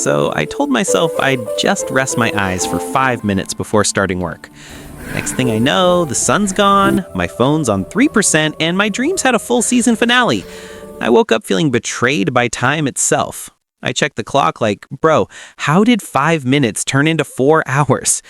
so I told myself I'd just rest my eyes for 5 minutes before starting work. Next thing I know, the sun's gone, my phone's on 3%, and my dreams had a full season finale. I woke up feeling betrayed by time itself. I checked the clock like, bro, how did 5 minutes turn into 4 hours?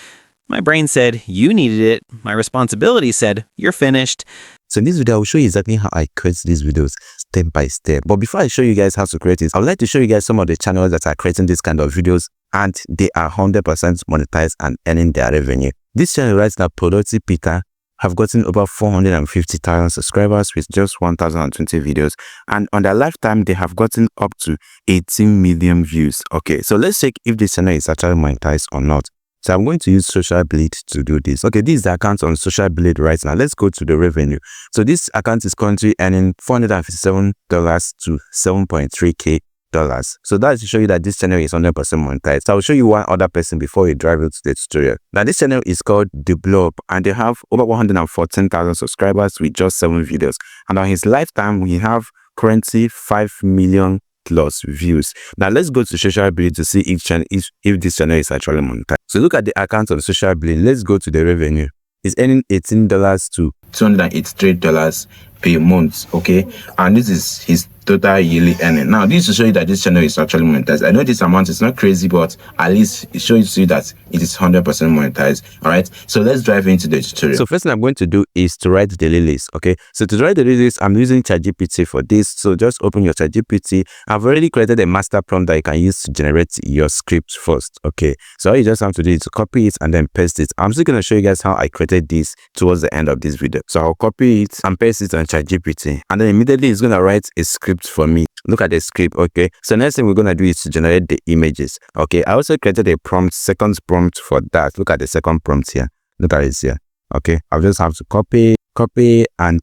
My brain said, you needed it. My responsibility said, you're finished. So in this video, I will show you exactly how I create these videos step by step. But before I show you guys how to create it, I would like to show you guys some of the channels that are creating this kind of videos and they are 100% monetized and earning their revenue. This channel right now, Productive Peter, have gotten over 450,000 subscribers with just 1,020 videos. And on their lifetime, they have gotten up to 18 million views. Okay, so let's check if this channel is actually monetized or not. So I'm going to use Social Blade to do this. Okay, this is the account on Social Blade right now. Let's go to the revenue. So this account is currently earning $457 to $7.3K. So that's to show you that this channel is 100% monetized. So I'll show you one other person before we drive into the tutorial. Now this channel is called The Blob and they have over 114,000 subscribers with just 7 videos. And on his lifetime, we have currently 5 million plus views. Now let's go to Social Blade to see if this channel is actually monetized. So look at the account of Social Blade. Let's go to the revenue. It's earning $18 to $283 per month. Okay, and this is his total yearly earning. Now this to show you that this channel is actually monetized. I know this amount is not crazy, but at least it shows you that it is 100% monetized. All right, so let's dive into the tutorial. So first thing I'm going to do is to write the list. Okay, so to write the list, I'm using ChatGPT for this. So just open your ChatGPT. I've already created a master prompt that you can use to generate your script first. Okay, so all you just have to do is to copy it and then paste it. I'm still going to show you guys how I created this towards the end of this video. So I'll copy it and paste it on ChatGPT, and then immediately it's going to write a script for me. Look at the script. Okay, so next thing we're going to do is to generate the images. Okay, I also created a prompt, second prompt for that. Look at the second prompt here. Look at it here. Okay, I'll just have to copy and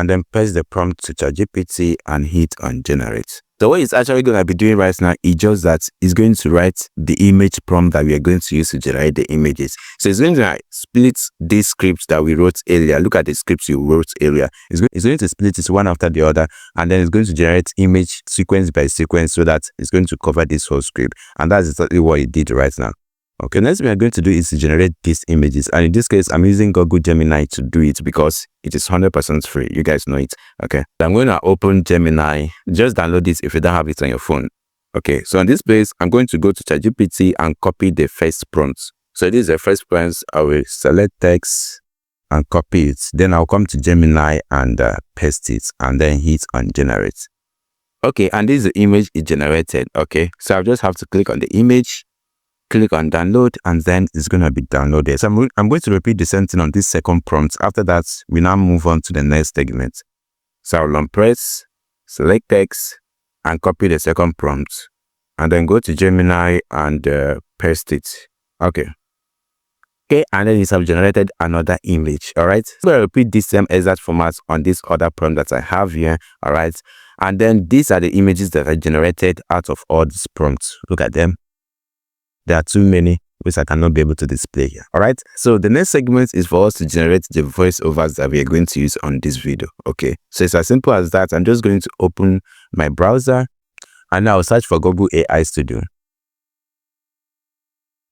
then paste the prompt to ChatGPT and hit on generate. So what it's actually going to be doing right now is just that it's going to write the image prompt that we are going to use to generate the images. So it's going to split this script that we wrote earlier. Look at the scripts you wrote earlier. It's going to split it one after the other, and then it's going to generate image sequence by sequence so that it's going to cover this whole script. And that's exactly what it did right now. Okay, next we are going to do is to generate these images, and in this case I'm using Google Gemini to do it because it is 100% free. You guys know it. Okay, so I'm going to open Gemini. Just download this if you don't have it on your phone. Okay, so in this place I'm going to go to ChatGPT and copy the first prompt. So this is the first prompt. I will select text and copy it. Then I'll come to Gemini and paste it and then hit on generate. Okay, and this is the image it generated. Okay, so I just have to click on the image, click on download, and then it's going to be downloaded. So I'm going to repeat the same thing on this second prompt. After that, we now move on to the next segment. So I'll unpress, select text, and copy the second prompt, and then go to Gemini and paste it. Okay, and then it's have generated another image. All right, so I repeat this same exact format on this other prompt that I have here. All right, and then these are the images that I generated out of all these prompts. Look at them. There are too many which I cannot be able to display here. All right, so the next segment is for us to generate the voiceovers that we are going to use on this video. Okay, so it's as simple as that. I'm just going to open my browser and I'll search for Google AI Studio.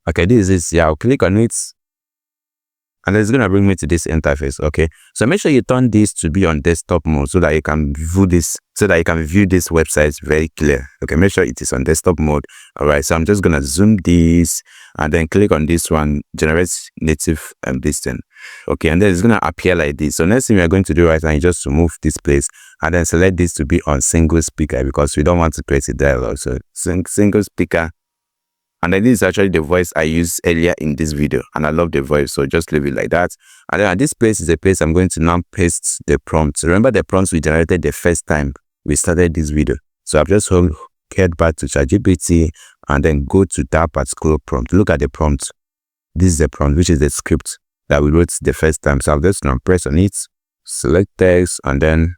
Okay, this is it. I'll click on it and it's going to bring me to this interface. Okay, so make sure you turn this to be on desktop mode so that you can view this website very clear. Okay, make sure it is on desktop mode. All right, so I'm just going to zoom this and then click on this one, generate native distance. Okay, and then it's going to appear like this. So next thing we are going to do right now is just to move this place and then select this to be on single speaker because we don't want to create a dialogue. So single speaker. And then this is actually the voice I used earlier in this video, and I love the voice, so just leave it like that. And then at this place is the place I'm going to now paste the prompt. Remember the prompts we generated the first time we started this video. So I've just head back to ChatGPT and then go to that particular prompt. Look at the prompt. This is the prompt, which is the script that we wrote the first time. So I'm just going to press on it, select text, and then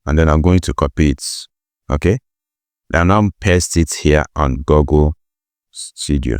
I'm going to copy it. Okay, now paste it here on Google Studio.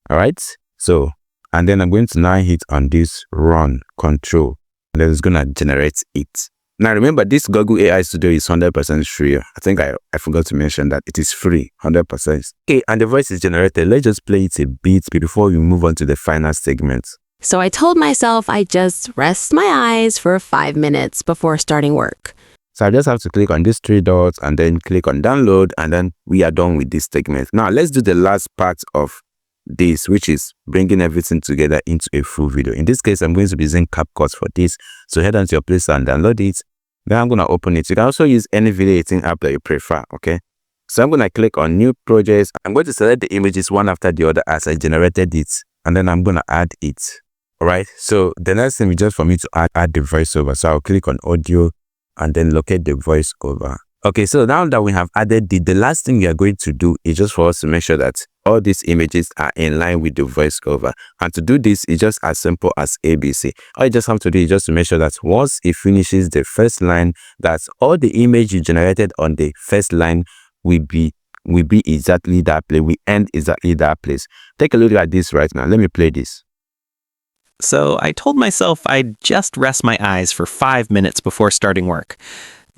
All right, so and then I'm going to now hit on this run control, and then it's gonna generate it. Now remember, this Google AI Studio is 100% free. I think I forgot to mention that it is free, 100%. Okay, and the voice is generated. Let's just play it a bit before we move on to the final segment. So I told myself I'd just rest my eyes for 5 minutes before starting work. So I just have to click on these 3 dots and then click on download, and then we are done with this segment. Now let's do the last part of this, which is bringing everything together into a full video. In this case, I'm going to be using CapCut for this. So head on to your Play Store and download it. Then I'm going to open it. You can also use any video editing app that you prefer, okay? So I'm going to click on new projects. I'm going to select the images one after the other as I generated it, and then I'm going to add it. All right. So the next thing is just for me to add the voiceover. So I'll click on audio and then locate the voiceover. Okay, so now that we have added the last thing we are going to do is just for us to make sure that all these images are in line with the voiceover. And to do this, it's just as simple as ABC. All you just have to do is just to make sure that once it finishes the first line, that all the image you generated on the first line will be exactly that place. We end exactly that place. Take a look at this right now. Let me play this. So I told myself I'd just rest my eyes for 5 minutes before starting work.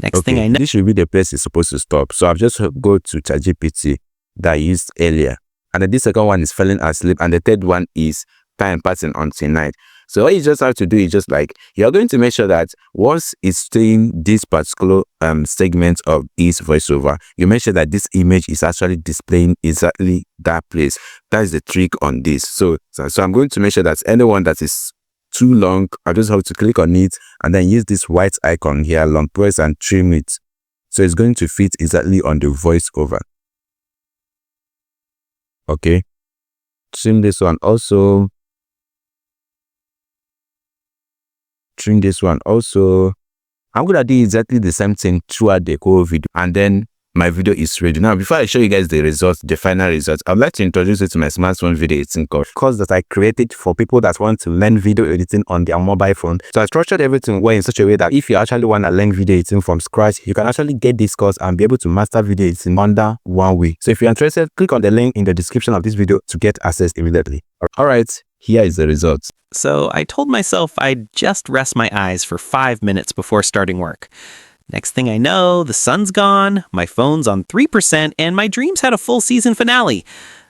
Next thing I know, this should be the place it's supposed to stop. So I've just go to ChatGPT that I used earlier. And then the second one is falling asleep. And the third one is time passing until night. So all you just have to do is just like, you're going to make sure that once it's doing this particular segment of this voiceover, you make sure that this image is actually displaying exactly that place. That is the trick on this. So I'm going to make sure that anyone that is too long, I just have to click on it and then use this white icon here, long press and trim it. So it's going to fit exactly on the voiceover. Okay. Trim this one also. Trim this one also. I'm going to do exactly the same thing throughout the whole video, and then my video is ready. Now, before I show you guys the results, the final results, I'd like to introduce you to my smartphone video editing course that I created for people that want to learn video editing on their mobile phone. So I structured everything well in such a way that if you actually want to learn video editing from scratch, you can actually get this course and be able to master video editing under 1 week. So if you're interested, click on the link in the description of this video to get access immediately. All right, here is the results. So I told myself I'd just rest my eyes for 5 minutes before starting work. Next thing I know, the sun's gone, my phone's on 3%, and my dreams had a full season finale.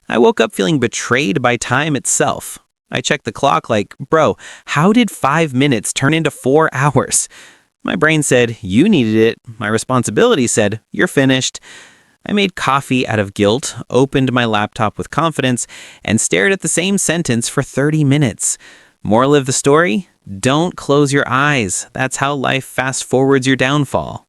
I woke up feeling betrayed by time itself. I checked the clock like, bro, how did 5 minutes turn into 4 hours? My brain said, you needed it. My responsibility said, you're finished. I made coffee out of guilt, opened my laptop with confidence, and stared at the same sentence for 30 minutes. Moral of the story? Don't close your eyes. That's how life fast forwards your downfall.